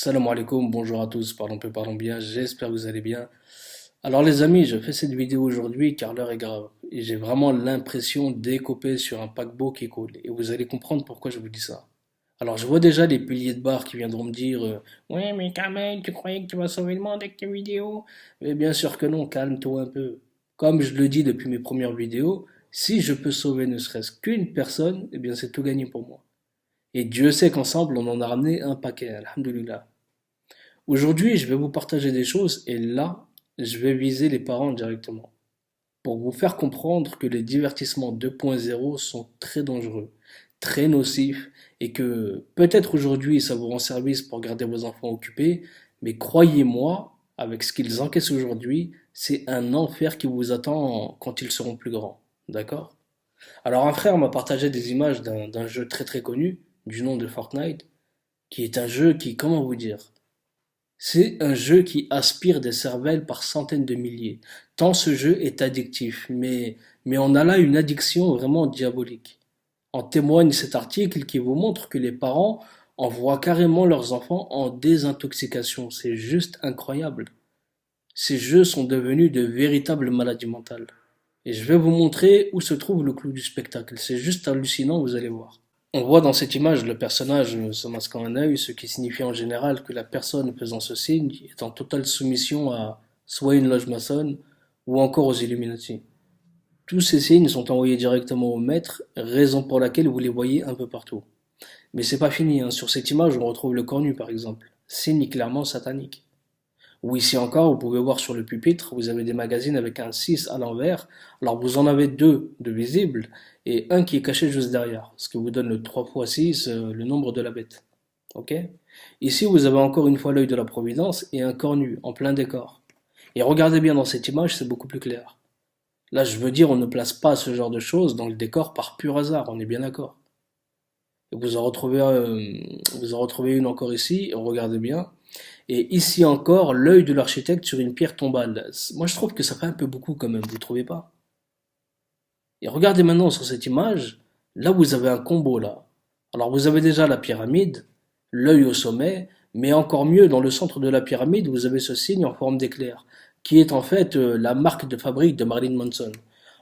Salam alaikum, bonjour à tous, parlons bien, j'espère que vous allez bien. Alors les amis, je fais cette vidéo aujourd'hui car l'heure est grave et j'ai vraiment l'impression d'écoper sur un paquebot qui coule et vous allez comprendre pourquoi je vous dis ça. Alors je vois déjà les piliers de bar qui viendront me dire ouais mais Kamel, tu croyais que tu vas sauver le monde avec tes vidéos? Mais bien sûr que non, calme-toi un peu. Comme je le dis depuis mes premières vidéos, si je peux sauver ne serait-ce qu'une personne, eh bien c'est tout gagné pour moi. Et Dieu sait qu'ensemble on en a ramené un paquet, alhamdoulilah. Aujourd'hui, je vais vous partager des choses et là, je vais viser les parents directement pour vous faire comprendre que les divertissements 2.0 sont très dangereux, très nocifs et que peut-être aujourd'hui ça vous rend service pour garder vos enfants occupés, mais croyez-moi, avec ce qu'ils encaissent aujourd'hui, c'est un enfer qui vous attend quand ils seront plus grands. D'accord? Alors un frère m'a partagé des images d'un jeu très très connu du nom de Fortnite, qui est un jeu qui, comment vous dire, c'est un jeu qui aspire des cervelles par centaines de milliers, tant ce jeu est addictif, mais on a là une addiction vraiment diabolique. En témoigne cet article qui vous montre que les parents envoient carrément leurs enfants en désintoxication. C'est juste incroyable. Ces jeux sont devenus de véritables maladies mentales. Et je vais vous montrer où se trouve le clou du spectacle. C'est juste hallucinant, vous allez voir. On voit dans cette image le personnage se masquant un œil, ce qui signifie en général que la personne faisant ce signe est en totale soumission à soit une loge maçonne ou encore aux Illuminati. Tous ces signes sont envoyés directement au maître, raison pour laquelle vous les voyez un peu partout. Mais c'est pas fini, hein. Sur cette image, on retrouve le cornu par exemple, signe clairement satanique. Ou ici encore, vous pouvez voir sur le pupitre, vous avez des magazines avec un 6 à l'envers. Alors vous en avez deux de visibles et un qui est caché juste derrière, ce qui vous donne le 3 fois 6, le nombre de la bête. Ok? Ici, vous avez encore une fois l'œil de la Providence et un corps nu, en plein décor. Et regardez bien dans cette image, c'est beaucoup plus clair. Là, je veux dire, on ne place pas ce genre de choses dans le décor par pur hasard, on est bien d'accord. Et vous en retrouvez une encore ici, regardez bien. Et ici encore, l'œil de l'architecte sur une pierre tombale. Moi, je trouve que ça fait un peu beaucoup quand même, vous trouvez pas? Et regardez maintenant sur cette image, là vous avez un combo là. Alors vous avez déjà la pyramide, l'œil au sommet, mais encore mieux, dans le centre de la pyramide, vous avez ce signe en forme d'éclair, qui est en fait la marque de fabrique de Marilyn Manson.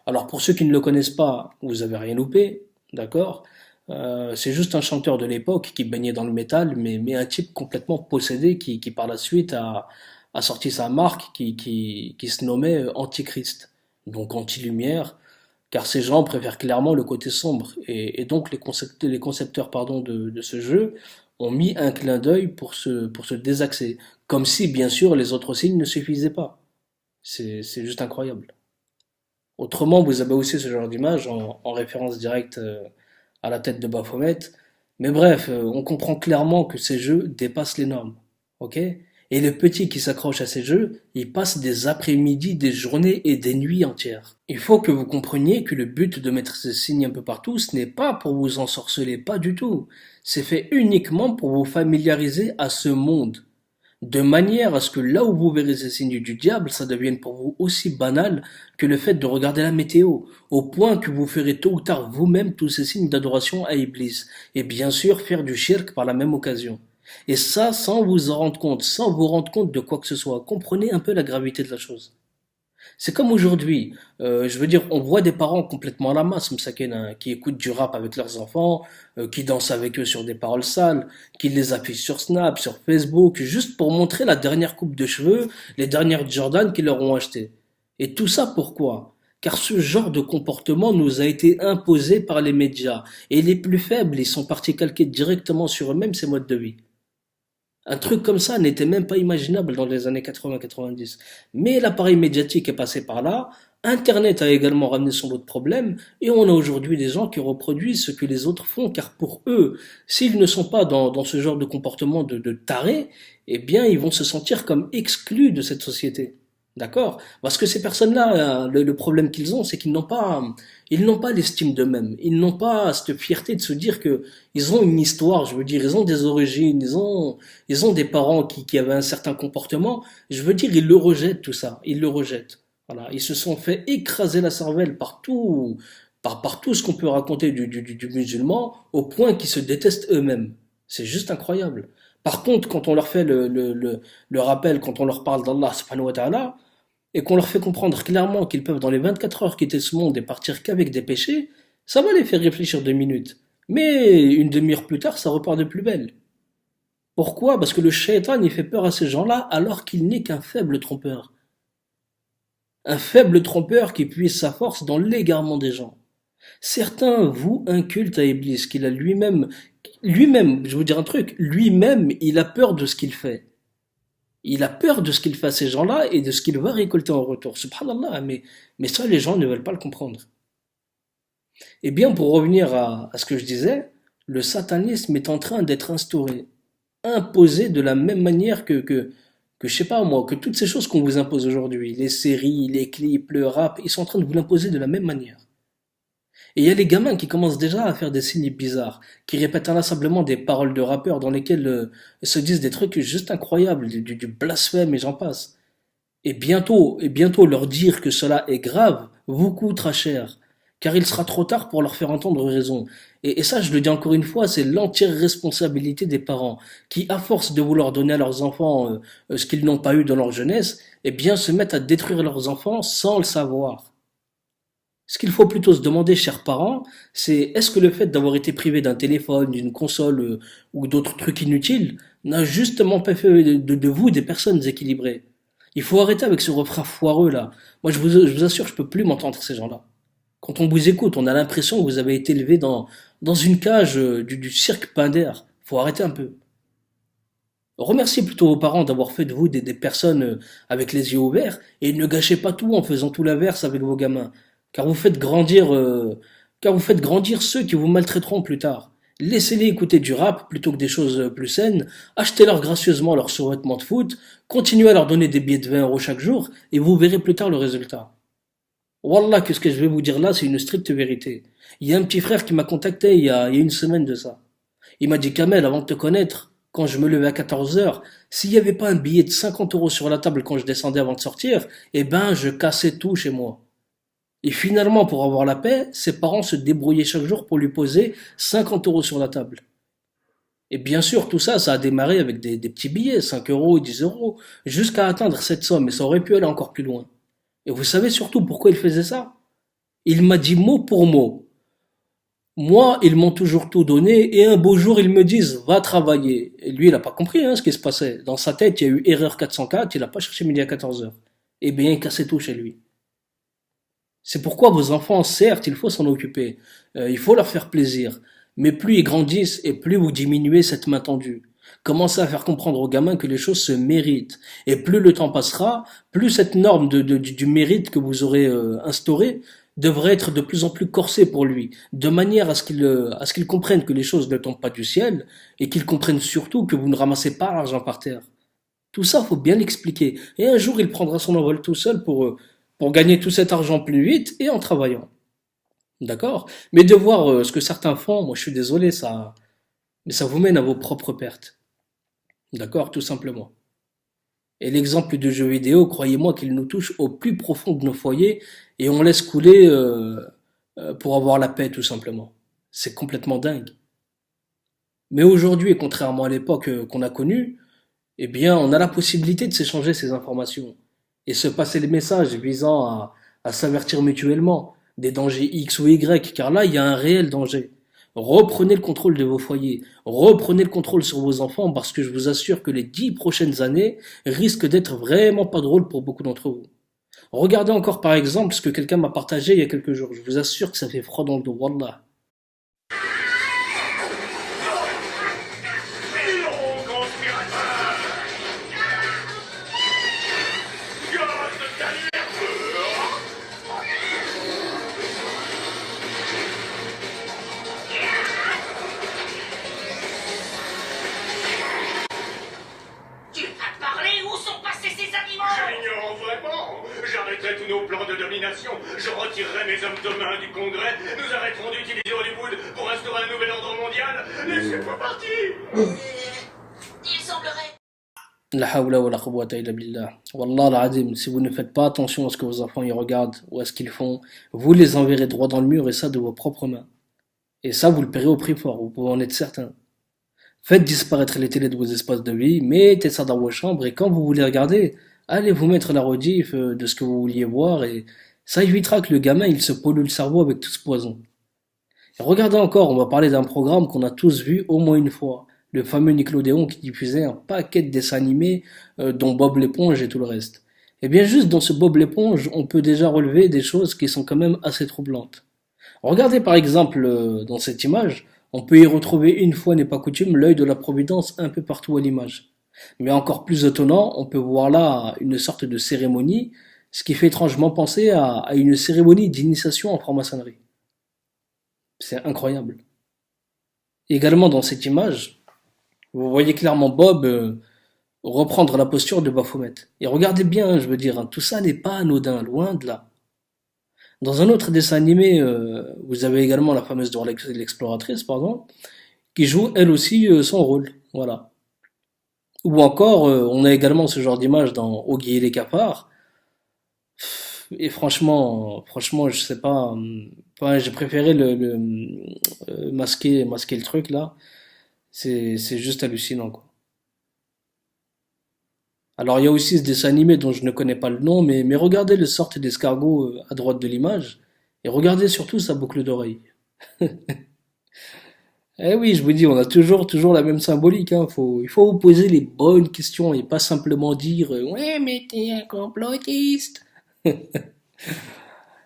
Alors pour ceux qui ne le connaissent pas, vous avez rien loupé, d'accord? C'est juste un chanteur de l'époque qui baignait dans le métal, mais un type complètement possédé qui par la suite a sorti sa marque qui se nommait Antichrist, donc anti-lumière, car ces gens préfèrent clairement le côté sombre. Et donc les concepteurs pardon, de ce jeu ont mis un clin d'œil pour se désaxer, comme si bien sûr les autres signes ne suffisaient pas. C'est juste incroyable. Autrement, vous avez aussi ce genre d'image en référence directe à la tête de Baphomet. Mais bref, on comprend clairement que ces jeux dépassent les normes. Ok? Et les petits qui s'accrochent à ces jeux, ils passent des après-midi, des journées et des nuits entières. Il faut que vous compreniez que le but de mettre ces signes un peu partout, ce n'est pas pour vous ensorceler, pas du tout. C'est fait uniquement pour vous familiariser à ce monde. De manière à ce que là où vous verrez ces signes du diable, ça devienne pour vous aussi banal que le fait de regarder la météo, au point que vous ferez tôt ou tard vous-même tous ces signes d'adoration à Iblis, et bien sûr faire du shirk par la même occasion. Et ça sans vous en rendre compte, sans vous rendre compte de quoi que ce soit. Comprenez un peu la gravité de la chose. C'est comme aujourd'hui, je veux dire, on voit des parents complètement à la masse, Msaken, hein, qui écoutent du rap avec leurs enfants, qui dansent avec eux sur des paroles sales, qui les affichent sur Snap, sur Facebook, juste pour montrer la dernière coupe de cheveux, les dernières Jordan qu'ils leur ont achetées. Et tout ça pourquoi? Car ce genre de comportement nous a été imposé par les médias, et les plus faibles, ils sont partis calquer directement sur eux-mêmes ces modes de vie. Un truc comme ça n'était même pas imaginable dans les années 80-90. Mais l'appareil médiatique est passé par là, Internet a également ramené son lot de problèmes, et on a aujourd'hui des gens qui reproduisent ce que les autres font, car pour eux, s'ils ne sont pas dans ce genre de comportement de taré, eh bien ils vont se sentir comme exclus de cette société. D'accord? Parce que ces personnes-là, le problème qu'ils ont, c'est qu'ils n'ont pas l'estime d'eux-mêmes. Ils n'ont pas cette fierté de se dire que ils ont une histoire, je veux dire, ils ont des origines, ils ont des parents qui avaient un certain comportement. Je veux dire, ils le rejettent tout ça. Ils le rejettent. Voilà. Ils se sont fait écraser la cervelle par tout ce qu'on peut raconter du musulman, au point qu'ils se détestent eux-mêmes. C'est juste incroyable. Par contre, quand on leur fait le rappel, quand on leur parle d'Allah subhanahu wa ta'ala, et qu'on leur fait comprendre clairement qu'ils peuvent dans les 24 heures quitter ce monde et partir qu'avec des péchés, ça va les faire réfléchir 2 minutes. Mais une demi-heure plus tard, ça repart de plus belle. Pourquoi? Parce que le shaitan, il fait peur à ces gens-là alors qu'il n'est qu'un faible trompeur. Un faible trompeur qui puise sa force dans l'égarement des gens. Certains vouent un culte à Iblis, qu'il a lui-même, je vais vous dire un truc, lui-même, il a peur de ce qu'il fait. Il a peur de ce qu'il fait à ces gens-là et de ce qu'il va récolter en retour. Subhanallah, mais ça, les gens ne veulent pas le comprendre. Eh bien, pour revenir à ce que je disais, le satanisme est en train d'être instauré, imposé de la même manière que je sais pas moi, que toutes ces choses qu'on vous impose aujourd'hui, les séries, les clips, le rap, ils sont en train de vous l'imposer de la même manière. Et il y a les gamins qui commencent déjà à faire des signes bizarres, qui répètent inlassablement des paroles de rappeurs dans lesquelles se disent des trucs juste incroyables, du blasphème et j'en passe. Et bientôt leur dire que cela est grave vous coûtera cher, car il sera trop tard pour leur faire entendre raison. Et ça, je le dis encore une fois, c'est l'entière responsabilité des parents, qui, à force de vouloir donner à leurs enfants ce qu'ils n'ont pas eu dans leur jeunesse, eh bien se mettent à détruire leurs enfants sans le savoir. Ce qu'il faut plutôt se demander, chers parents, c'est est-ce que le fait d'avoir été privé d'un téléphone, d'une console ou d'autres trucs inutiles n'a justement pas fait de vous des personnes équilibrées. Il faut arrêter avec ce refrain foireux là. Moi je vous assure, je peux plus m'entendre ces gens-là. Quand on vous écoute, on a l'impression que vous avez été élevé dans une cage du cirque Pinder. Faut arrêter un peu. Remerciez plutôt vos parents d'avoir fait de vous des personnes avec les yeux ouverts et ne gâchez pas tout en faisant tout l'inverse avec vos gamins. Car vous faites grandir, car vous faites grandir ceux qui vous maltraiteront plus tard. Laissez-les écouter du rap plutôt que des choses plus saines, achetez-leur gracieusement leurs survêtements de foot, continuez à leur donner des billets de 20 € chaque jour et vous verrez plus tard le résultat. Wallah que ce que je vais vous dire là, c'est une stricte vérité. Il y a un petit frère qui m'a contacté il y a une semaine de ça. Il m'a dit Kamel, avant de te connaître, quand je me levais à 14 heures, s'il n'y avait pas un billet de 50 € sur la table quand je descendais avant de sortir, eh ben je cassais tout chez moi. Et finalement, pour avoir la paix, ses parents se débrouillaient chaque jour pour lui poser 50 € sur la table. Et bien sûr, tout ça, ça a démarré avec des petits billets, 5 €, 10 €, jusqu'à atteindre cette somme, et ça aurait pu aller encore plus loin. Et vous savez surtout pourquoi il faisait ça? Il m'a dit mot pour mot. Moi, ils m'ont toujours tout donné, et un beau jour, ils me disent, va travailler. Et lui, il n'a pas compris ce qui se passait. Dans sa tête, il y a eu erreur 404, il n'a pas cherché midi à 14 heures. Eh bien, il cassait tout chez lui. C'est pourquoi vos enfants, certes, il faut s'en occuper, il faut leur faire plaisir, mais plus ils grandissent et plus vous diminuez cette main tendue. Commencez à faire comprendre aux gamins que les choses se méritent. Et plus le temps passera, plus cette norme du mérite que vous aurez instaurée devrait être de plus en plus corsée pour lui, de manière à ce qu'il comprenne que les choses ne tombent pas du ciel et qu'il comprenne surtout que vous ne ramassez pas l'argent par terre. Tout ça, faut bien l'expliquer. Et un jour, il prendra son envol tout seul pour gagner tout cet argent plus vite et en travaillant. D'accord? Mais de voir ce que certains font, moi je suis désolé, mais ça vous mène à vos propres pertes. D'accord? Tout simplement. Et l'exemple du jeu vidéo, croyez-moi qu'il nous touche au plus profond de nos foyers et on laisse couler pour avoir la paix, tout simplement. C'est complètement dingue. Mais aujourd'hui, et contrairement à l'époque qu'on a connue, eh bien, on a la possibilité de s'échanger ces informations et se passer les messages visant à s'avertir mutuellement des dangers X ou Y, car là, il y a un réel danger. Reprenez le contrôle de vos foyers, reprenez le contrôle sur vos enfants, parce que je vous assure que les 10 prochaines années risquent d'être vraiment pas drôles pour beaucoup d'entre vous. Regardez encore par exemple ce que quelqu'un m'a partagé il y a quelques jours. Je vous assure que ça fait froid dans le dos, wallah. Tu as parlé? Où sont passés ces animaux? J'ignore vraiment. J'arrêterai tous nos plans de domination. Je retirerai mes hommes de main du Congrès. Nous arrêterons d'utiliser Hollywood pour instaurer un nouvel ordre mondial. Laissez-moi partir. Il semblerait. La hawla wa la quwwata illa billah. Wallah al-azim, si vous ne faites pas attention à ce que vos enfants y regardent ou à ce qu'ils font, vous les enverrez droit dans le mur et ça de vos propres mains. Et ça, vous le paierez au prix fort, vous pouvez en être certain. Faites disparaître les télés de vos espaces de vie, mettez ça dans vos chambres et quand vous voulez regarder, allez vous mettre la rediff de ce que vous vouliez voir et ça évitera que le gamin il se pollue le cerveau avec tout ce poison. Et regardez encore, on va parler d'un programme qu'on a tous vu au moins une fois, le fameux Nickelodeon qui diffusait un paquet de dessins animés dont Bob l'éponge et tout le reste. Et bien juste dans ce Bob l'éponge, on peut déjà relever des choses qui sont quand même assez troublantes. Regardez par exemple dans cette image, on peut y retrouver une fois n'est pas coutume l'œil de la providence un peu partout à l'image. Mais encore plus étonnant, on peut voir là une sorte de cérémonie, ce qui fait étrangement penser à une cérémonie d'initiation en franc-maçonnerie. C'est incroyable. Également dans cette image, vous voyez clairement Bob reprendre la posture de Baphomet. Et regardez bien, je veux dire, hein, tout ça n'est pas anodin, loin de là. Dans un autre dessin animé, vous avez également la fameuse Dora l'exploratrice, pardon, qui joue elle aussi son rôle. Voilà. Ou encore, on a également ce genre d'image dans Oggy et les cafards. Et franchement, je sais pas. Ouais, j'ai préféré masquer le truc là. C'est juste hallucinant quoi. Alors il y a aussi ce dessin animé dont je ne connais pas le nom, mais regardez le sorte d'escargot à droite de l'image et regardez surtout sa boucle d'oreille. Eh oui, je vous dis, on a toujours la même symbolique. Hein. Il faut vous poser les bonnes questions et pas simplement dire ouais, mais t'es un complotiste.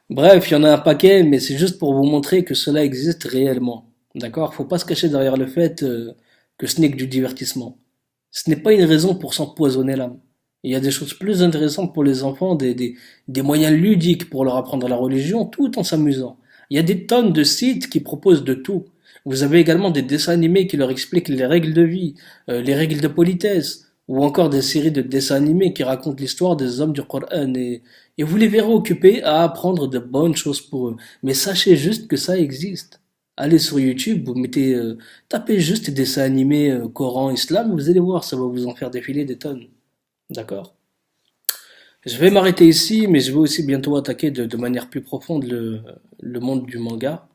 Bref, il y en a un paquet, mais c'est juste pour vous montrer que cela existe réellement. D'accord? Faut pas se cacher derrière le fait que ce n'est que du divertissement. Ce n'est pas une raison pour s'empoisonner l'âme. Il y a des choses plus intéressantes pour les enfants, des moyens ludiques pour leur apprendre la religion tout en s'amusant. Il y a des tonnes de sites qui proposent de tout. Vous avez également des dessins animés qui leur expliquent les règles de vie, les règles de politesse, ou encore des séries de dessins animés qui racontent l'histoire des hommes du Coran et vous les verrez occupés à apprendre de bonnes choses pour eux. Mais sachez juste que ça existe. Allez sur YouTube, vous mettez, tapez juste dessins animés Coran, Islam, vous allez voir, ça va vous en faire défiler des tonnes. D'accord? Je vais m'arrêter ici, mais je vais aussi bientôt attaquer de manière plus profonde le monde du manga.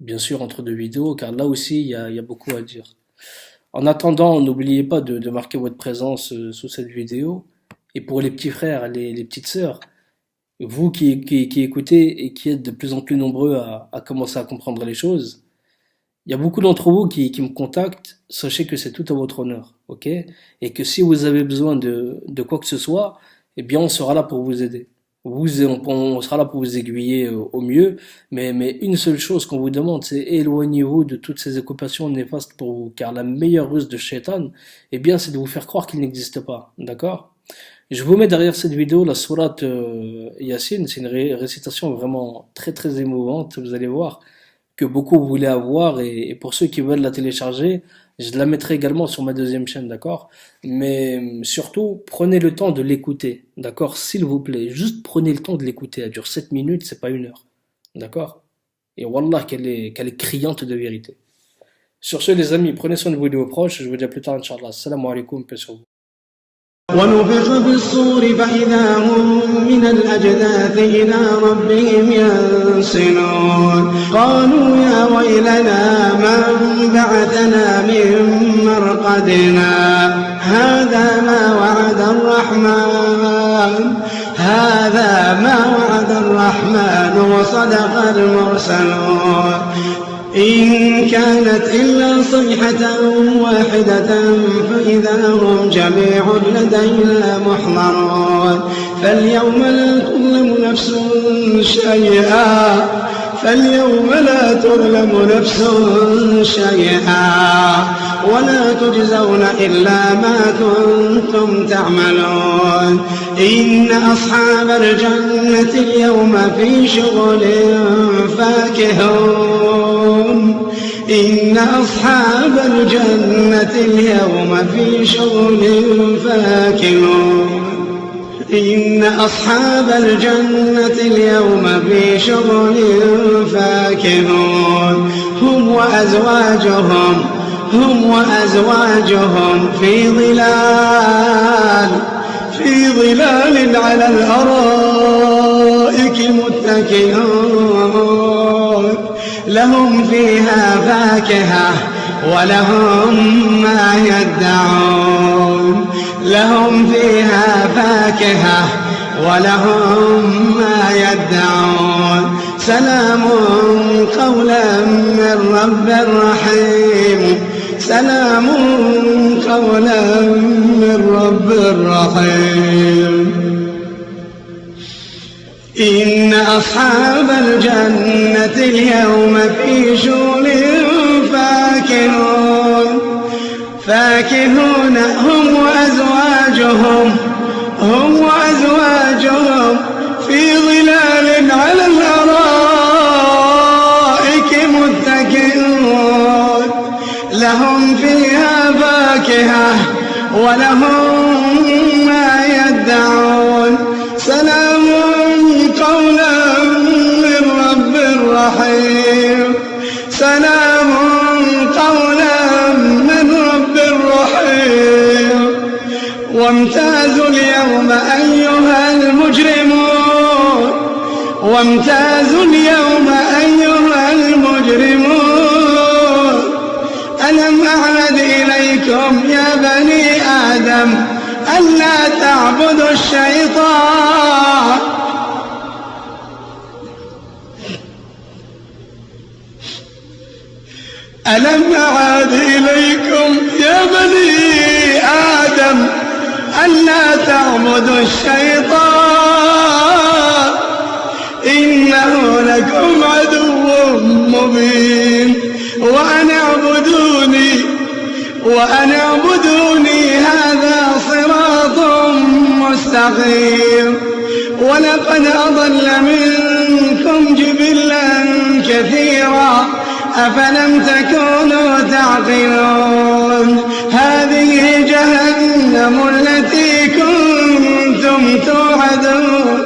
Bien sûr, entre deux vidéos, car là aussi, il y a beaucoup à dire. En attendant, n'oubliez pas de marquer votre présence sous cette vidéo. Et pour les petits frères, les petites sœurs, vous qui écoutez et qui êtes de plus en plus nombreux à commencer à comprendre les choses, il y a beaucoup d'entre vous qui me contactent, sachez que c'est tout à votre honneur, ok? Et que si vous avez besoin de quoi que ce soit, eh bien on sera là pour vous aider. On sera là pour vous aiguiller au mieux, mais une seule chose qu'on vous demande, c'est éloignez-vous de toutes ces occupations néfastes pour vous, car la meilleure ruse de Shaitan, eh bien c'est de vous faire croire qu'il n'existe pas, d'accord? Je vous mets derrière cette vidéo la sourate Yassine, c'est une récitation vraiment très très émouvante, vous allez voir que beaucoup voulaient avoir et pour ceux qui veulent la télécharger, je la mettrai également sur ma deuxième chaîne, d'accord? Mais surtout, prenez le temps de l'écouter, d'accord? S'il vous plaît, juste prenez le temps de l'écouter, elle dure 7 minutes, c'est pas 1 heure, d'accord? Et wallah qu'elle est criante de vérité. Sur ce les amis, prenez soin de vos vidéos proches, je vous dis à plus tard, Inch'Allah. Assalamu alaikum, paix sur vous. ونفخ في الصور فإذا هم من الأجداث إلى ربهم ينسلون قالوا يا ويلنا من بعثنا من مرقدنا هذا ما وعد الرحمن وصدق المرسلون إن كانت إلا صيحة واحدة فإذا هم جميع لدينا محضرون فاليوم لا تظلم نفس شيئا ولا تجزون إلا ما كنتم تعملون إن أصحاب الجنة اليوم في شغل فاكهون إن أصحاب الجنة اليوم في شغل فاكهون إن أصحاب الجنة اليوم في شغل فاكهون هم وأزواجهم في ظلال على الأرائك متكئون لهم فيها ولهم ما يدعون لهم فيها فاكهة ولهم ما يدعون سلام قولا من رب رحيم سلام قولا من رب رحيم إن أصحاب الجنة اليوم في شغل فاكهون هم وأزواجهم في ظلال على الأرائك متكئون لهم فيها فاكهة ولهم ما يدعون سلام قولا من رب رحيم سلام قولا من رب رحيم وامتازوا اليوم أيها المجرمون وامتازوا اليوم أيها المجرمون ألم أعهد إليكم يا بني آدم ألا تعبدوا الشيطان ألم أعهد إليكم يا بني آدم ألا تعبدوا الشيطان إنه لكم عدو مبين وأن اعبدوني هذا صراط مستقيم ولقد أضل منكم جبلا كثيرا أفلم تكونوا تعقلون هذه جهنم التي كنتم توعدون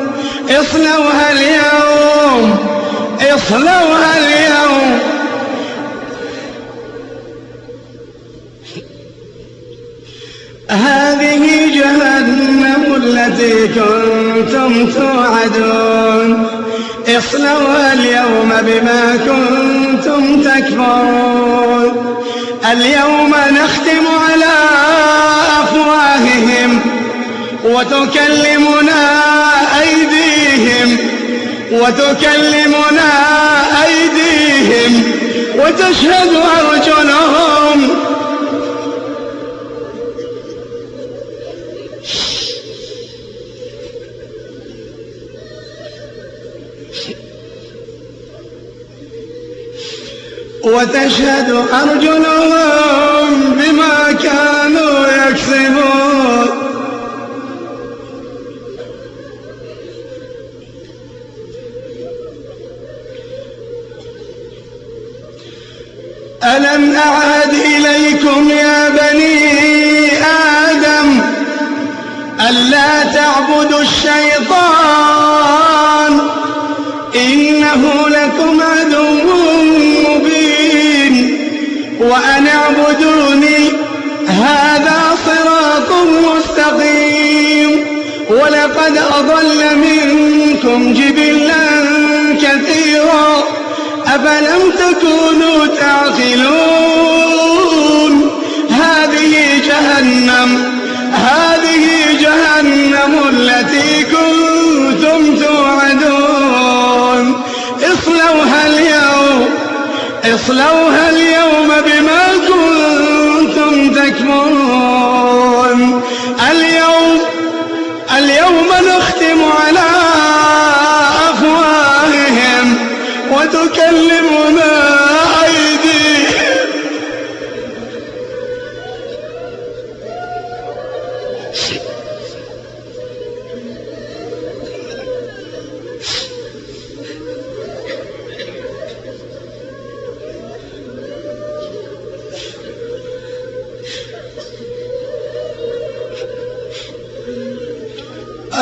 اصلوها اليوم هذه جهنم التي كنتم توعدون اصلوها اليوم بما كنتم تكفرون اليوم نختم على أفواههم وتكلمنا أيديهم وتشهد أرجلهم بما كانوا يكسبون ألم أعهد إليكم يا بني آدم ألا تعبدوا الشيطان إنه لكم عدو مبين وأن اعبدوني هذا صراط مستقيم ولقد أضل منكم جبلا كثيرا أفلم تكونوا تعقلون هذه جهنم التي كنتم توعدون اصلوها اليوم بما كنتم تكفرون اليوم نختم على أفواههم وتكلمنا أيديهم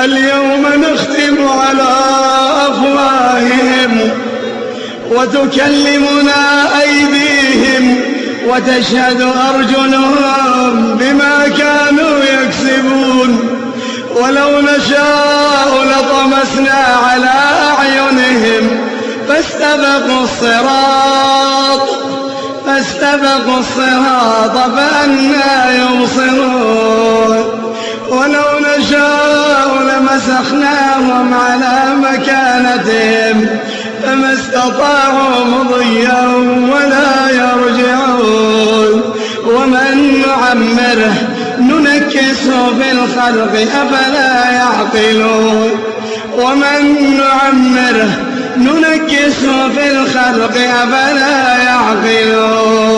اليوم نختم على أفواههم وتكلمنا أيديهم وتشهد أرجلهم بما كانوا يكسبون ولو نشاء لطمسنا على أعينهم فاستبقوا استبقوا الصراط فأنى يبصرون ولو نشاء لمسخناهم على مكانتهم فما استطاعوا مضيا ولا يرجعون ومن نعمره ننكسه في الخلق أفلا يعقلون ومن نعمره ننكسه في الخلق أفلا يعقلون